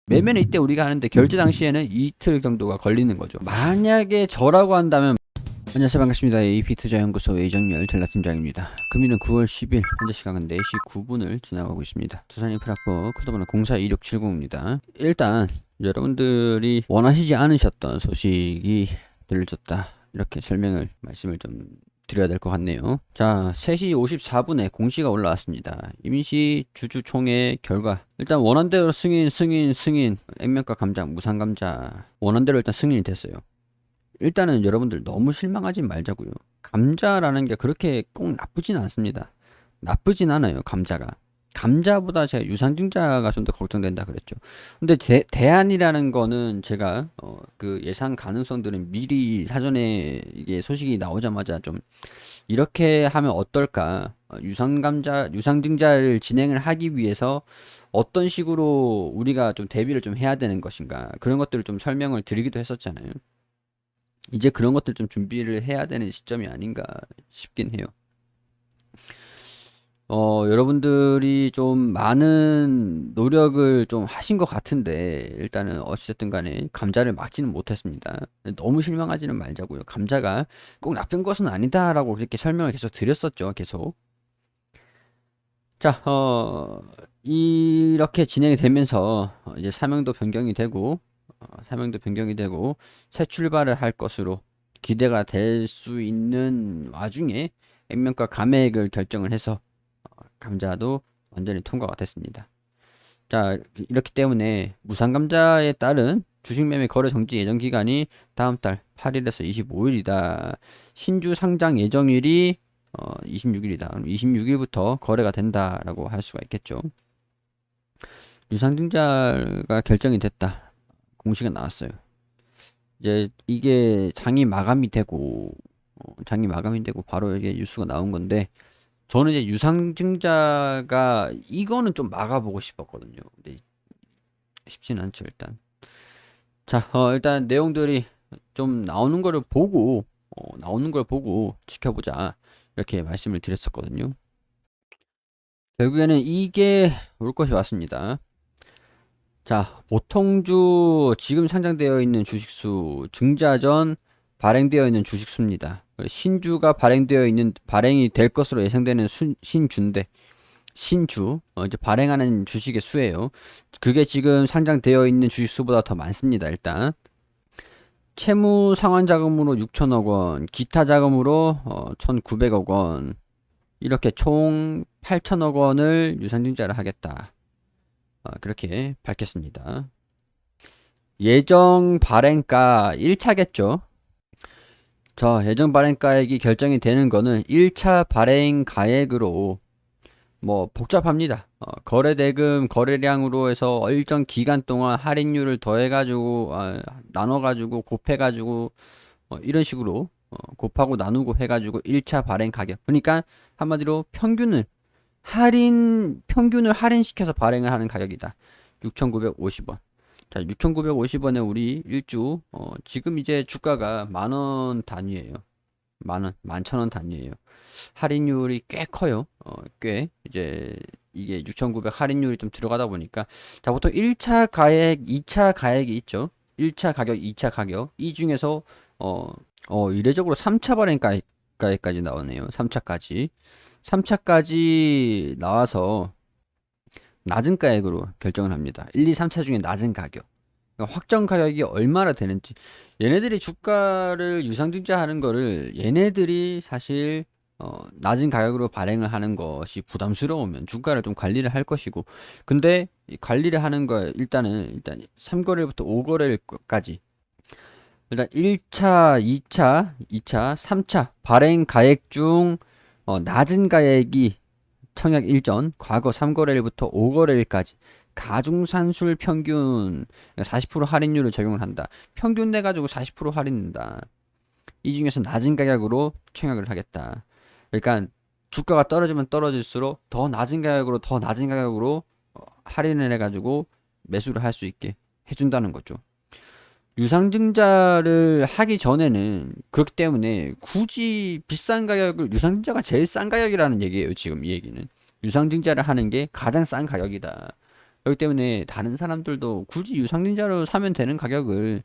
매매는 이때 우리가 하는데 결제 당시에는 이틀 정도가 걸리는 거죠. 만약에 저라고 한다면 안녕하세요, 반갑습니다. AP투자연구소 이정열 전략팀장입니다. 금일은 9월 10일 현재 시간은 4시 9분을 지나가고 있습니다. 두산인프라코 코드번호 042670입니다. 일단 여러분들이 원하시지 않으셨던 소식이 들려졌다, 이렇게 말씀을 좀 드려야 될 것 같네요. 자, 3시 54분에 공시가 올라왔습니다. 임시 주주총회 결과 일단 원한대로 승인 액면가 감자 무상감자 원한대로 일단 승인이 됐어요. 일단은 여러분들 너무 실망하지 말자고요. 감자라는 게 그렇게 꼭 나쁘진 않습니다. 나쁘진 않아요, 감자가. 감자보다 제가 유상증자가 좀 더 걱정된다 그랬죠. 근데 대안이라는 거는 제가 그 예상 가능성들은 미리 사전에 이게 소식이 나오자마자 좀 이렇게 하면 어떨까? 유상증자를 진행을 하기 위해서 어떤 식으로 우리가 좀 대비를 좀 해야 되는 것인가? 그런 것들을 좀 설명을 드리기도 했었잖아요. 이제 그런 것들 좀 준비를 해야 되는 시점이 아닌가 싶긴 해요. 여러분들이 좀 많은 노력을 좀 하신 것 같은데, 일단은 어찌됐든 간에 감자를 막지는 못했습니다. 너무 실망하지는 말자고요. 감자가 꼭 나쁜 것은 아니다라고 그렇게 설명을 계속 드렸었죠, 계속. 자, 이렇게 진행이 되면서 이제 사명도 변경이 되고 새 출발을 할 것으로 기대가 될 수 있는 와중에 액면가 감액을 결정을 해서 감자도 완전히 통과가 됐습니다. 자, 이렇기 때문에 무상감자에 따른 주식 매매 거래 정지 예정 기간이 다음 달 8일에서 25일이다. 신주 상장 예정일이 26일이다. 그럼 26일부터 거래가 된다라고 할 수가 있겠죠. 유상증자가 결정이 됐다, 공시가 나왔어요. 이제 이게 장이 마감이 되고 바로 이게 뉴스가 나온 건데, 저는 이제 유상증자가 이거는 좀 막아보고 싶었거든요. 근데 쉽지는 않죠, 일단. 자, 일단 내용들이 좀 나오는 걸 보고 지켜보자, 이렇게 말씀을 드렸었거든요. 결국에는 이게 올 것이 왔습니다. 자, 보통주 지금 상장되어 있는 주식수, 증자 전 발행되어 있는 주식수입니다. 신주가 발행이 될 것으로 예상되는 신주인데, 이제 발행하는 주식의 수예요. 그게 지금 상장되어 있는 주식수보다 더 많습니다, 일단. 채무 상환 자금으로 6천억 원, 기타 자금으로 1,900억 원, 이렇게 총 8천억 원을 유상증자를 하겠다, 그렇게 밝혔습니다. 예정 발행가 1차겠죠. 자, 예정 발행가액이 결정이 되는 거는 1차 발행 가액으로 뭐 복잡합니다. 거래대금 거래량으로 해서 일정 기간 동안 할인율을 더해가지고 나눠가지고 곱해가지고 이런 식으로 곱하고 나누고 해가지고 1차 발행 가격, 그러니까 한마디로 평균을 할인시켜서 발행을 하는 가격이다. 6,950원. 자, 6,950원에 우리 일주 지금 이제 주가가 만원 단위예요. 만원, 11,000원 단위예요. 할인율이 꽤 커요. 꽤 이제 이게 6,900 할인율이 좀 들어가다 보니까, 자, 보통 1차 가액, 2차 가액이 있죠. 1차 가격, 2차 가격. 이 중에서 이례적으로 3차 발행 가액까지 나오네요. 3차까지 나와서 낮은 가액으로 결정을 합니다. 1, 2, 3차 중에 낮은 가격. 그러니까 확정 가격이 얼마나 되는지. 얘네들이 주가를 유상증자하는 거를 얘네들이 사실 낮은 가격으로 발행을 하는 것이 부담스러우면 주가를 좀 관리를 할 것이고, 근데 이 관리를 하는 거 일단 3거래일부터 5거래일까지 일단 1차, 2차, 3차 발행 가액 중 낮은 가액이 청약 일전 과거 3거래일부터 5거래일까지 가중산술 평균 40% 할인율을 적용을 한다. 평균 내가지고 40% 할인된다. 이 중에서 낮은 가격으로 청약을 하겠다. 그러니까 주가가 떨어지면 떨어질수록 더 낮은 가격으로 할인을 해가지고 매수를 할 수 있게 해준다는 거죠. 유상증자를 하기 전에는 그렇기 때문에 굳이 비싼 가격을, 유상증자가 제일 싼 가격이라는 얘기예요, 지금 이 얘기는. 유상증자를 하는 게 가장 싼 가격이다. 그렇기 때문에 다른 사람들도 굳이 유상증자로 사면 되는 가격을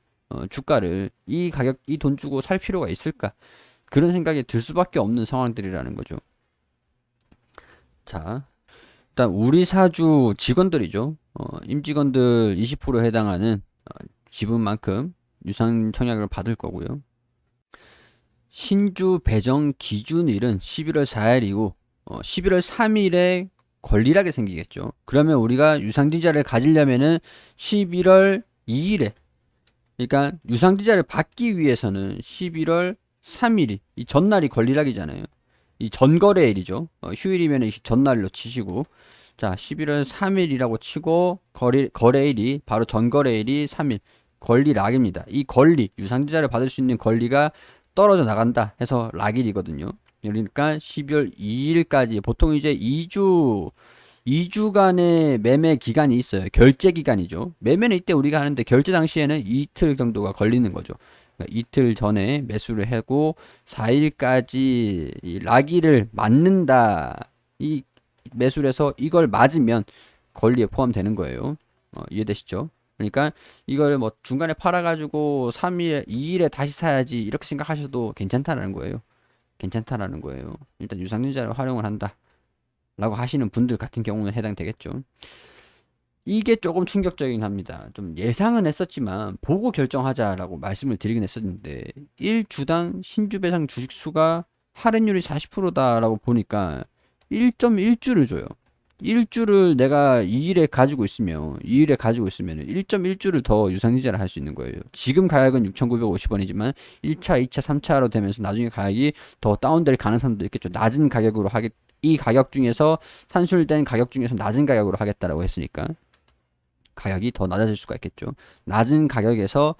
주가를 이 가격 이 돈 주고 살 필요가 있을까? 그런 생각이 들 수밖에 없는 상황들이라는 거죠. 자, 일단 우리 사주 직원들이죠. 임직원들 20% 해당하는 지분만큼 유상 청약을 받을 거고요. 신주 배정 기준일은 11월 4일이고 11월 3일에 권리락이 생기겠죠. 그러면 우리가 유상증자를 가지려면은 11월 2일에, 그러니까 유상증자를 받기 위해서는 11월 3일이 이 전날이 권리락이잖아요. 이 전거래일이죠. 휴일이면 이 전날로 치시고, 자 11월 3일이라고 치고 거래일이 바로 전거래일이 3일 권리락입니다. 이 권리 유상증자를 받을 수 있는 권리가 떨어져 나간다 해서 락일이거든요. 그러니까 12월 2일까지 보통 이제 2주간의 매매 기간이 있어요. 결제 기간이죠. 매매는 이때 우리가 하는데 결제 당시에는 이틀 정도가 걸리는 거죠. 그러니까 이틀 전에 매수를 하고 4일까지 이 락일을 맞는다. 이 매수를 해서 이걸 맞으면 권리에 포함되는 거예요. 이해되시죠? 그러니까 이걸 뭐 중간에 팔아가지고 3일, 2일에 다시 사야지 이렇게 생각하셔도 괜찮다라는 거예요. 괜찮다라는 거예요. 일단 유상증자를 활용을 한다 라고 하시는 분들 같은 경우는 해당되겠죠. 이게 조금 충격적이긴 합니다. 좀 예상은 했었지만 보고 결정하자라고 말씀을 드리긴 했었는데 1주당 신주배상 주식 수가 할인율이 40%다라고 보니까 1.1주를 줘요. 1주를 내가 2일에 가지고 있으면 1.1주를 더 유상증자를 할 수 있는 거예요. 지금 가격은 6,950원이지만 1차, 2차, 3차로 되면서 나중에 가격이 더 다운될 가능성도 있겠죠. 낮은 가격으로 이 가격 중에서 산술된 가격 중에서 낮은 가격으로 하겠다라고 했으니까 가격이 더 낮아질 수가 있겠죠. 낮은 가격에서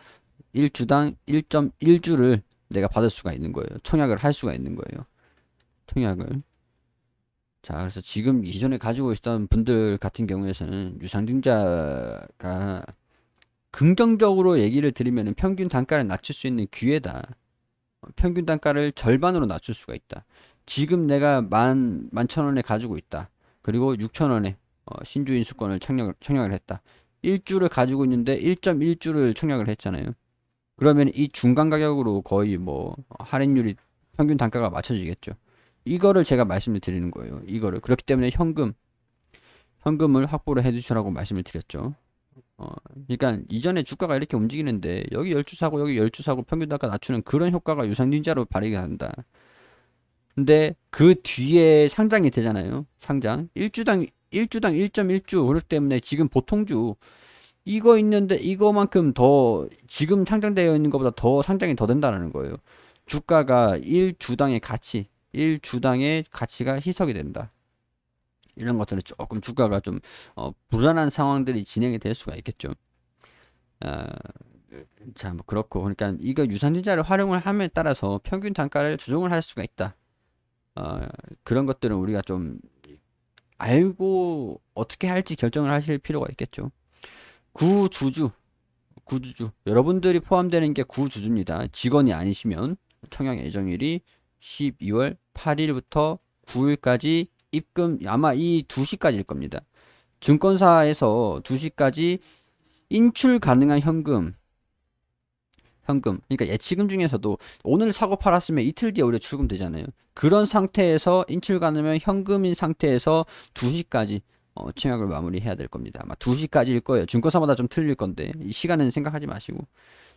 1주당 1.1주를 내가 받을 수가 있는 거예요. 청약을 할 수가 있는 거예요. 청약을. 자, 그래서 지금 이전에 가지고 있었던 분들 같은 경우에는 유상증자가 긍정적으로 얘기를 드리면 평균 단가를 낮출 수 있는 기회다. 평균 단가를 절반으로 낮출 수가 있다. 지금 내가 11,000원에 가지고 있다. 그리고 6,000원에 신주 인수권을 청약을 했다. 1주를 가지고 있는데 1.1주를 청약을 했잖아요. 그러면 이 중간 가격으로 거의 뭐 할인율이 평균 단가가 맞춰지겠죠. 이거를 제가 말씀을 드리는 거예요. 이거를. 그렇기 때문에 현금을 확보를 해 주시라고 말씀을 드렸죠. 그러니까 이전에 주가가 이렇게 움직이는데 여기 10주 사고 여기 10주 사고 평균 단가 낮추는 그런 효과가 유상증자로 발휘가 된다. 근데 그 뒤에 상장이 되잖아요. 상장. 1주당 1.1주. 그렇기 때문에 지금 보통주 이거 있는데 이거만큼 더 지금 상장되어 있는 것보다 더 상장이 더 된다는 거예요. 주가가 1주당의 가치가 희석이 된다. 이런 것들은 조금 주가가 좀 불안한 상황들이 진행이 될 수가 있겠죠. 자, 뭐 그렇고 그러니까 이거 유상증자를 활용을 함에 따라서 평균 단가를 조정을 할 수가 있다. 그런 것들은 우리가 좀 알고 어떻게 할지 결정을 하실 필요가 있겠죠. 구주주 여러분들이 포함되는 게 구주주입니다. 직원이 아니시면 청약 예정일이 12월 8일부터 9일까지 입금 아마 이 2시까지일 겁니다. 증권사에서 2시까지 인출 가능한 현금 그러니까 예치금 중에서도 오늘 사고 팔았으면 이틀 뒤에 우리가 출금되잖아요. 그런 상태에서 인출 가능한 현금인 상태에서 2시까지 청약을 마무리해야 될 겁니다. 아마 2시까지일 거예요. 증권사마다 좀 틀릴 건데 이 시간은 생각하지 마시고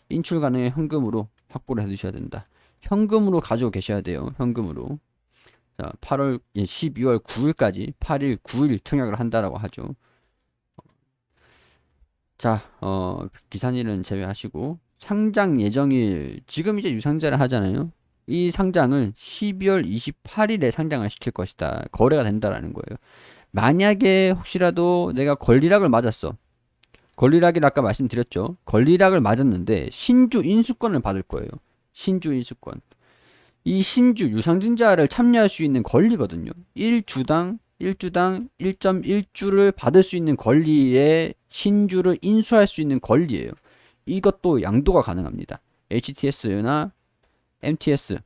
인출 가능한 현금으로 확보를 해 두셔야 된다. 현금으로 가지고 계셔야 돼요. 현금으로. 자, 12월 9일까지 8일, 9일 청약을 한다라고 하죠. 자, 기산일은 제외하시고 상장 예정일 지금 이제 유상증자를 하잖아요. 이 상장은 12월 28일에 상장을 시킬 것이다. 거래가 된다라는 거예요. 만약에 혹시라도 내가 권리락을 맞았어. 권리락이 아까 말씀드렸죠. 권리락을 맞았는데 신주 인수권을 받을 거예요. 신주 인수권. 이 신주 유상증자를 참여할 수 있는 권리거든요. 1주당 1.1주를 받을 수 있는 권리에 신주를 인수할 수 있는 권리예요. 이것도 양도가 가능합니다. HTS나 MTS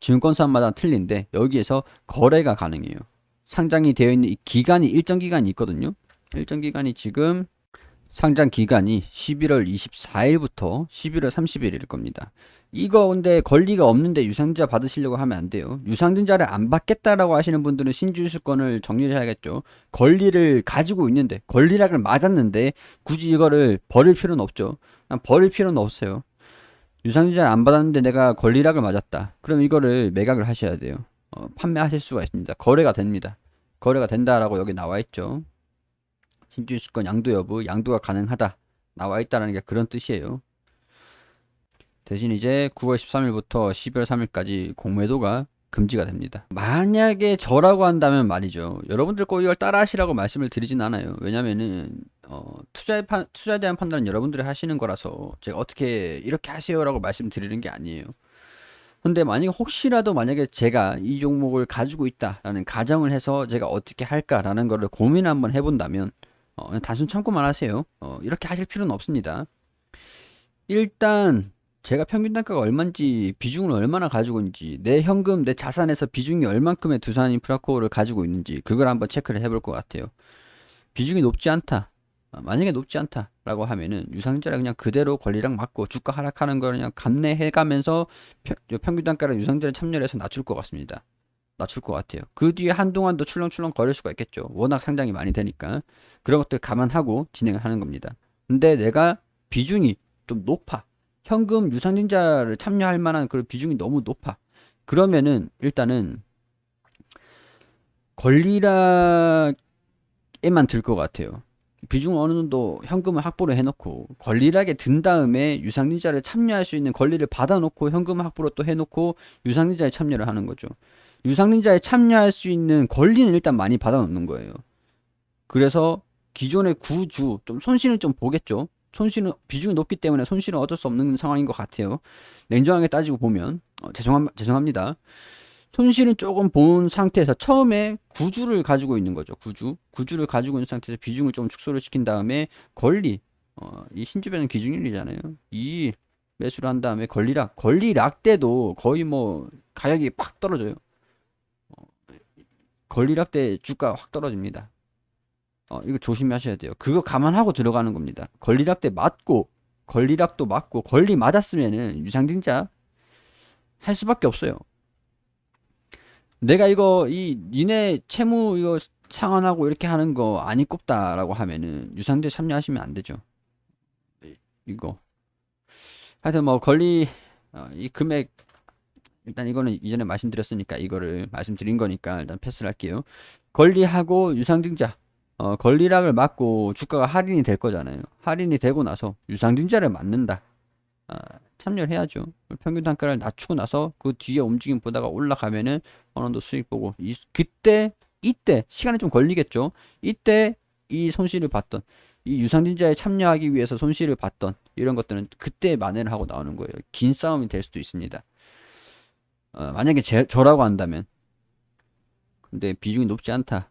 증권사마다 틀린데 여기에서 거래가 가능해요. 상장이 되어 있는 이 기간이 일정 기간이 있거든요. 일정 기간이 지금 상장 기간이 11월 24일부터 11월 30일일 겁니다. 이거 근데 권리가 없는데 유상증자 받으시려고 하면 안 돼요. 유상증자를 안 받겠다라고 하시는 분들은 신주유수권을 정리를 해야겠죠. 권리를 가지고 있는데 권리락을 맞았는데 굳이 이거를 버릴 필요는 없죠. 버릴 필요는 없어요. 유상증자를 안 받았는데 내가 권리락을 맞았다. 그럼 이거를 매각을 하셔야 돼요. 판매하실 수가 있습니다. 거래가 됩니다. 거래가 된다라고 여기 나와 있죠. 신주유수권 양도 여부, 양도가 가능하다 나와 있다라는 게 그런 뜻이에요. 대신 이제 9월 13일부터 12월 3일까지 공매도가 금지가 됩니다. 만약에 저라고 한다면 말이죠. 여러분들 꼭 이걸 따라 하시라고 말씀을 드리진 않아요. 왜냐면은 투자에 대한 판단은 여러분들이 하시는 거라서 제가 어떻게 이렇게 하세요라고 말씀드리는 게 아니에요. 근데 만약에 혹시라도 만약에 제가 이 종목을 가지고 있다라는 가정을 해서 제가 어떻게 할까라는 거를 고민 한번 해본다면 그냥 단순 참고만 하세요. 이렇게 하실 필요는 없습니다. 일단 제가 평균 단가가 얼마인지, 비중을 얼마나 가지고 있는지, 내 현금, 내 자산에서 비중이 얼만큼의 두산 인프라코어를 가지고 있는지 그걸 한번 체크를 해볼 것 같아요. 비중이 높지 않다. 만약에 높지 않다라고 하면은 유상증자를 그냥 그대로 권리랑 맞고 주가 하락하는 걸 그냥 감내해가면서 평균 단가를 유상증자를 참여를 해서 낮출 것 같습니다. 낮출 것 같아요. 그 뒤에 한동안 더 출렁출렁 거릴 수가 있겠죠. 워낙 상장이 많이 되니까 그런 것들 감안하고 진행을 하는 겁니다. 근데 내가 비중이 좀 높아. 현금 유상증자를 참여할 만한 그런 비중이 너무 높아. 그러면은 일단은 권리락에만 들 것 같아요. 비중을 어느 정도 현금을 확보를 해놓고 권리락에 든 다음에 유상증자를 참여할 수 있는 권리를 받아놓고 현금 확보를 또 해놓고 유상증자에 참여를 하는 거죠. 유상증자에 참여할 수 있는 권리는 일단 많이 받아놓는 거예요. 그래서 기존의 구주 좀 손실은 좀 보겠죠. 손실은 비중이 높기 때문에 손실은 어쩔 수 없는 상황인 것 같아요. 냉정하게 따지고 보면 죄송합니다. 손실은 조금 본 상태에서 처음에 구주를 가지고 있는 거죠. 구주를 가지고 있는 상태에서 비중을 좀 축소를 시킨 다음에 권리 이 신주변은 기준일이잖아요. 이 매수를 한 다음에 권리락 때도 거의 뭐 가격이 팍 떨어져요. 권리락 때 주가 확 떨어집니다. 이거 조심하셔야 돼요. 그거 감안하고 들어가는 겁니다. 권리락 때 맞고 권리락도 맞고 권리 맞았으면은 유상증자 할 수밖에 없어요. 내가 이거 니네 채무 이거 상환하고 이렇게 하는 거 아니 꼽다라고 하면은 유상증자 참여하시면 안 되죠. 이거 하여튼 뭐 권리 이 금액 일단 이거는 이전에 말씀드렸으니까 이거를 말씀드린 거니까 일단 패스를 할게요. 권리하고 유상증자 권리락을 맞고 주가가 할인이 될 거잖아요. 할인이 되고 나서 유상증자를 맞는다. 참여를 해야죠. 평균 단가를 낮추고 나서 그 뒤에 움직임 보다가 올라가면은 어느 정도 수익 보고 이때 시간이 좀 걸리겠죠. 이때 이 손실을 봤던 이 유상증자에 참여하기 위해서 손실을 봤던 이런 것들은 그때 만회를 하고 나오는 거예요. 긴 싸움이 될 수도 있습니다. 만약에 저라고 한다면 근데 비중이 높지 않다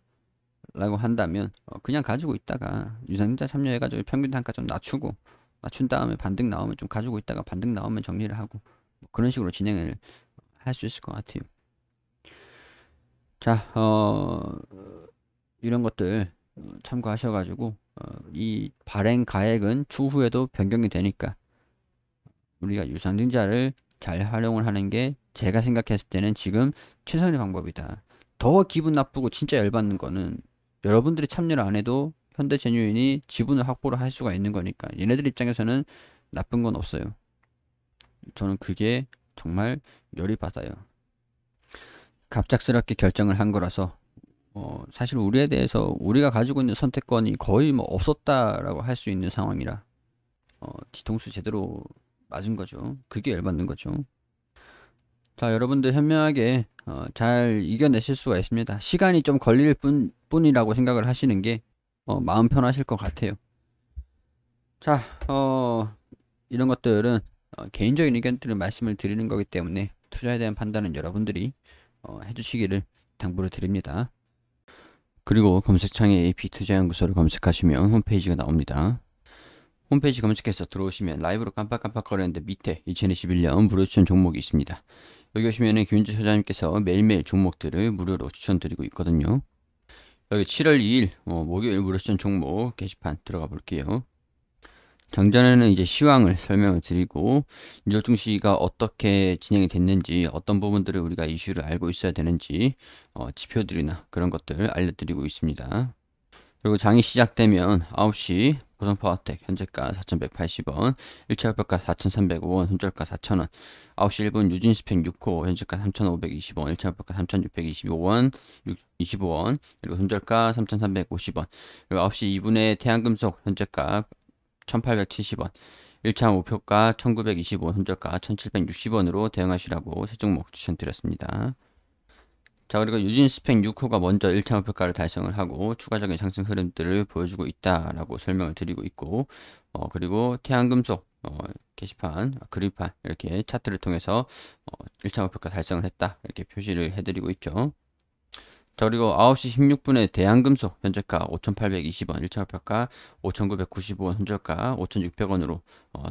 라고 한다면 그냥 가지고 있다가 유상증자 참여해가지고 평균 단가 좀 낮춘 다음에 반등 나오면 좀 가지고 있다가 반등 나오면 정리를 하고 뭐 그런 식으로 진행을 할 수 있을 것 같아요. 자, 이런 것들 참고하셔가지고 이 발행 가액은 추후에도 변경이 되니까 우리가 유상증자를 잘 활용을 하는 게 제가 생각했을 때는 지금 최선의 방법이다. 더 기분 나쁘고 진짜 열받는 거는 여러분들이 참여를 안 해도 현대제뉴인이 지분을 확보를 할 수가 있는 거니까 얘네들 입장에서는 나쁜 건 없어요. 저는 그게 정말 열이 받아요. 갑작스럽게 결정을 한 거라서 사실 우리에 대해서 우리가 가지고 있는 선택권이 거의 뭐 없었다라고 할 수 있는 상황이라 뒤통수 제대로 맞은 거죠. 그게 열받는 거죠. 자, 여러분들 현명하게 잘 이겨내실 수가 있습니다. 시간이 좀 걸릴 뿐이라고 생각을 하시는 게 마음 편하실 것 같아요. 자, 이런 것들은 개인적인 의견들을 말씀을 드리는 거기 때문에 투자에 대한 판단은 여러분들이 해주시기를 당부를 드립니다. 그리고 검색창에 AP투자연구소를 검색하시면 홈페이지가 나옵니다. 홈페이지 검색해서 들어오시면 라이브로 깜빡깜빡거리는데 밑에 2021년 무료 추천 종목이 있습니다. 여기 오시면 김윤주 소장님께서 매일매일 종목들을 무료로 추천드리고 있거든요. 여기 7월 2일 목요일 무료시전 종목 게시판 들어가 볼게요. 장전에는 이제 시황을 설명을 드리고 인적 증시가 어떻게 진행이 됐는지, 어떤 부분들을 우리가 이슈를 알고 있어야 되는지 지표들이나 그런 것들 알려드리고 있습니다. 그리고 장이 시작되면 9시 보성파워텍 현재가 4,180원, 1차 목표가 4,305원, 손절가 4,000원, 9시 1분 유진스펙 6호 현재가 3,520원, 1차 목표가 3,625원, 25원, 그리고 손절가 3,350원, 그리고 9시 2분에 태양금속 현재가 1,870원, 1차 목표가 1,925원, 손절가 1,760원으로 대응하시라고 세 종목 추천드렸습니다. 자, 그리고 유진스펙 6호가 먼저 1차 목표가를 달성을 하고 추가적인 상승 흐름들을 보여주고 있다라고 설명을 드리고 있고, 그리고 태양금속 게시판, 그래프판 이렇게 차트를 통해서 1차 목표가 달성을 했다 이렇게 표시를 해드리고 있죠. 자, 그리고 9시 16분에 대한금속 현재가 5,820원, 1차 목표가 5,995원, 손절가 5,600원으로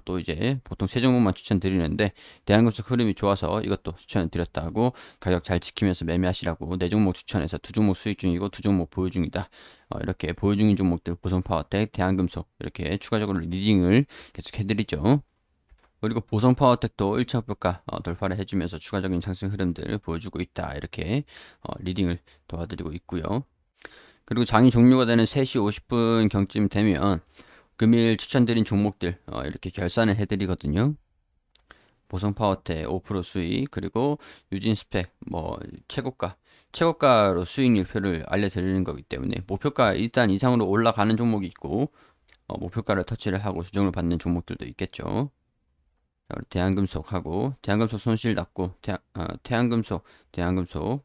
또 이제 보통 세 종목만 추천드리는데 대한금속 흐름이 좋아서 이것도 추천을 드렸다고 가격 잘 지키면서 매매하시라고 네 종목 추천해서 두 종목 수익 중이고 두 종목 보유 중이다. 이렇게 보유 중인 종목들 보성파워텍, 대한금속 이렇게 추가적으로 리딩을 계속 해드리죠. 그리고 보성파워텍도 1차 목표가 돌파를 해주면서 추가적인 상승 흐름들을 보여주고 있다. 이렇게 리딩을 도와드리고 있고요. 그리고 장이 종료가 되는 3시 50분 경쯤 되면 금일 추천드린 종목들 이렇게 결산을 해드리거든요. 보성파워텍 5% 수익, 그리고 유진스펙 최고가로 수익률표를 알려드리는 거기 때문에 목표가 일단 이상으로 올라가는 종목이 있고 목표가를 터치를 하고 수정을 받는 종목들도 있겠죠. 대한금속하고 대한금속 손실 났고 태양금속, 대한금속,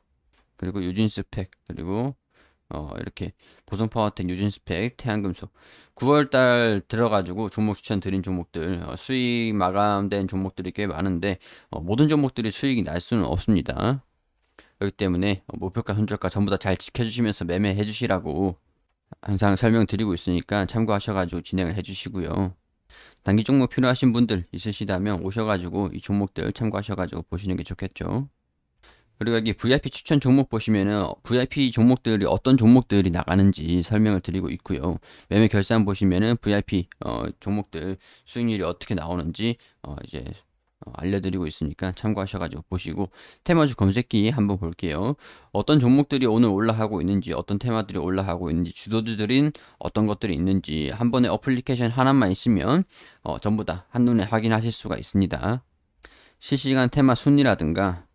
그리고 유진스펙, 그리고 이렇게 보성파워텍, 유진스펙, 태양금속 9월달 들어가지고 종목 추천 드린 종목들 수익 마감된 종목들이 꽤 많은데 모든 종목들이 수익이 날 수는 없습니다. 그렇기 때문에 목표가, 손절가 전부 다 잘 지켜주시면서 매매해 주시라고 항상 설명드리고 있으니까 참고하셔가지고 진행을 해주시고요. 단기 종목 필요하신 분들 있으시다면 오셔가지고 이 종목들 참고하셔가지고 보시는 게 좋겠죠. 그리고 여기 VIP 추천 종목 보시면은 VIP 종목들이 어떤 종목들이 나가는지 설명을 드리고 있고요. 매매 결산 보시면은 VIP 종목들 수익률이 어떻게 나오는지 이제 알려드리고 있으니까 참고하셔가지고 보시고 테마주 검색기 한번 볼게요. 어떤 종목들이 오늘 올라가고 있는지, 어떤 테마들이 올라가고 있는지, 주도주들인 어떤 것들이 있는지 한 번에 어플리케이션 하나만 있으면 전부 다 한눈에 확인하실 수가 있습니다. 실시간 테마 순위라든가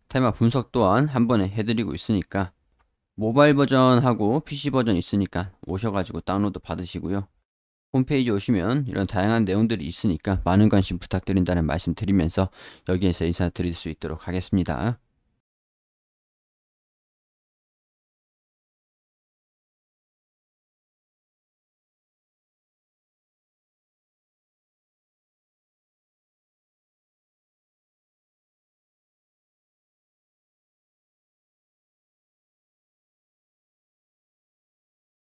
테마 분석 또한 한 번에 해드리고 있으니까 모바일 버전하고 PC 버전 있으니까 오셔가지고 다운로드 받으시고요. 홈페이지 오시면 이런 다양한 내용들이 있으니까 많은 관심 부탁드린다는 말씀 드리면서 여기에서 인사드릴 수 있도록 하겠습니다.